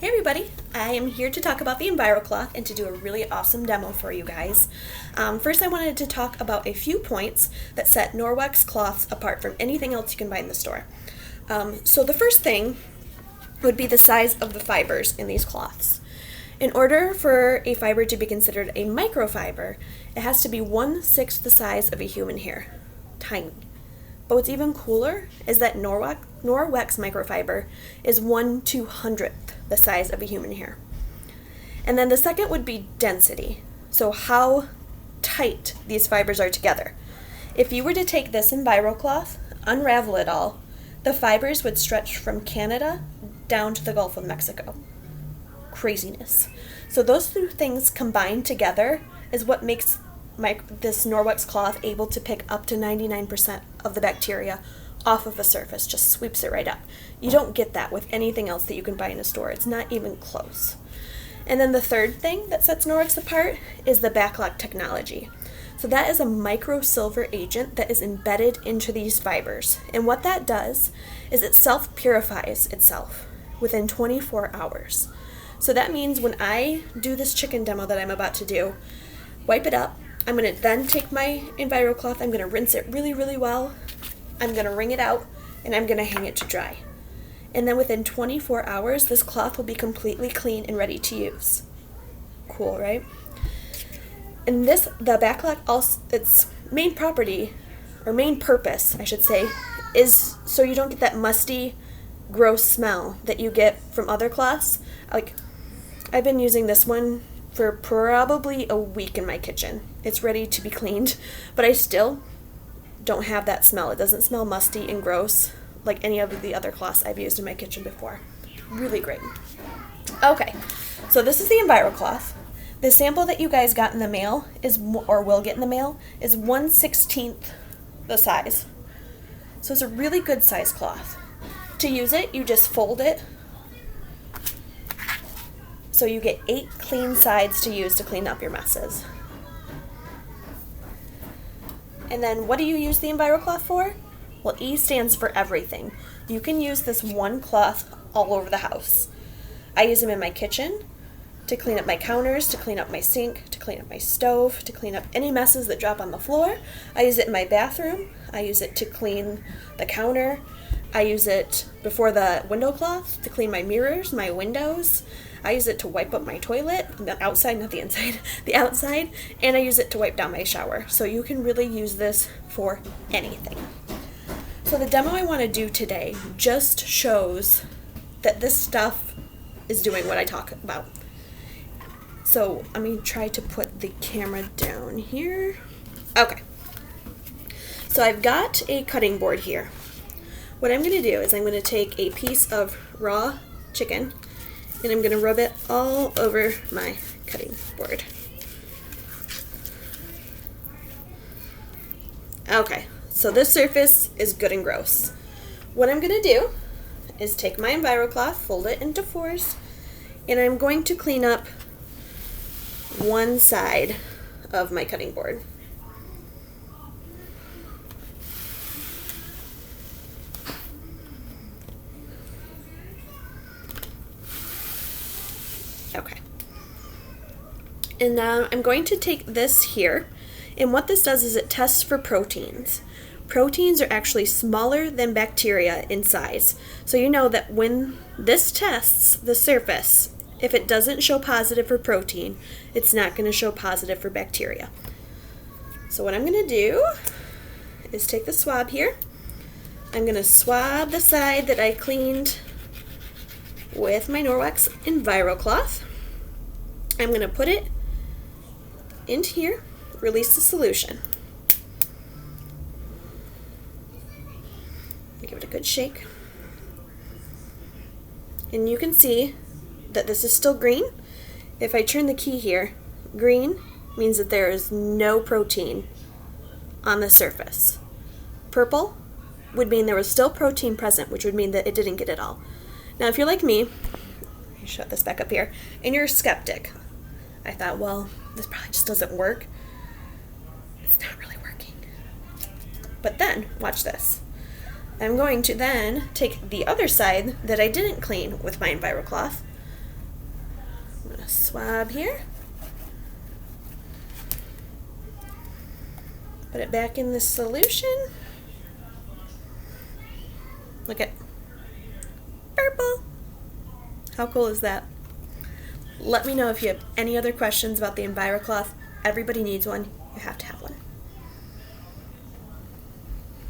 Hey everybody, I am here to talk about the Envirocloth and to do a really awesome demo for you guys. First I wanted to talk about a few points that set Norwex cloths apart from anything else you can buy in the store. So the first thing would be the size of the fibers in these cloths. In order for a fiber to be considered a microfiber, it has to be 1/6 the size of a human hair. Tiny. But what's even cooler is that Norwex microfiber is 1/200th the size of a human hair. And then the second would be density. So how tight these fibers are together. If you were to take this Envirocloth, unravel it all, the fibers would stretch from Canada down to the Gulf of Mexico. Craziness. So those two things combined together is what makes this Norwex cloth able to pick up to 99% of the bacteria off of a surface, just sweeps it right up. You don't get that with anything else that you can buy in a store. It's not even close. And then the third thing that sets Norwex apart is the backlock technology. So that is a micro-silver agent that is embedded into these fibers. And what that does is it self-purifies itself within 24 hours. So that means when I do this chicken demo that I'm about to do, wipe it up, I'm going to then take my Envirocloth, I'm going to rinse it really, really well, I'm going to wring it out, and I'm going to hang it to dry. And then within 24 hours, this cloth will be completely clean and ready to use. Cool, right? And the backlock, also, its main property, or main purpose, I should say, is so you don't get that musty, gross smell that you get from other cloths. Like, I've been using this one for probably a week in my kitchen. It's ready to be cleaned, but I still don't have that smell. It doesn't smell musty and gross like any of the other cloths I've used in my kitchen before. Really great. Okay, so this is the Envirocloth. The sample that you guys got in the mail or will get in the mail is 1/16 the size. So it's a really good size cloth. To use it, you just fold it. So you get 8 clean sides to use to clean up your messes. And then what do you use the Envirocloth for? Well, E stands for everything. You can use this one cloth all over the house. I use them in my kitchen to clean up my counters, to clean up my sink, to clean up my stove, to clean up any messes that drop on the floor. I use it in my bathroom. I use it to clean the counter. I use it before the window cloth to clean my mirrors, my windows. I use it to wipe up my toilet, the outside, not the inside, the outside, and I use it to wipe down my shower. So you can really use this for anything. So the demo I want to do today just shows that this stuff is doing what I talk about. So let me try to put the camera down here. Okay. So I've got a cutting board here. What I'm going to do is I'm going to take a piece of raw chicken and I'm going to rub it all over my cutting board. Okay, so this surface is good and gross. What I'm going to do is take my Envirocloth, fold it into 4s, and I'm going to clean up one side of my cutting board. Okay. And now I'm going to take this here, and what this does is it tests for proteins. Proteins are actually smaller than bacteria in size. So you know that when this tests the surface, if it doesn't show positive for protein, it's not going to show positive for bacteria. So what I'm going to do is take the swab here. I'm going to swab the side that I cleaned with my Norwex Envirocloth. I'm going to put it into here, release the solution. Give it a good shake. And you can see that this is still green. If I turn the key here, green means that there is no protein on the surface. Purple would mean there was still protein present, which would mean that it didn't get it all. Now, if you're like me, let me shut this back up here, and you're a skeptic, I thought, well, this probably just doesn't work. It's not really working. But then, watch this. I'm going to then take the other side that I didn't clean with my Envirocloth, I'm going to swab here. Put it back in the solution. Look at purple. How cool is that? Let me know if you have any other questions about the Envirocloth. Everybody needs one. You have to have one.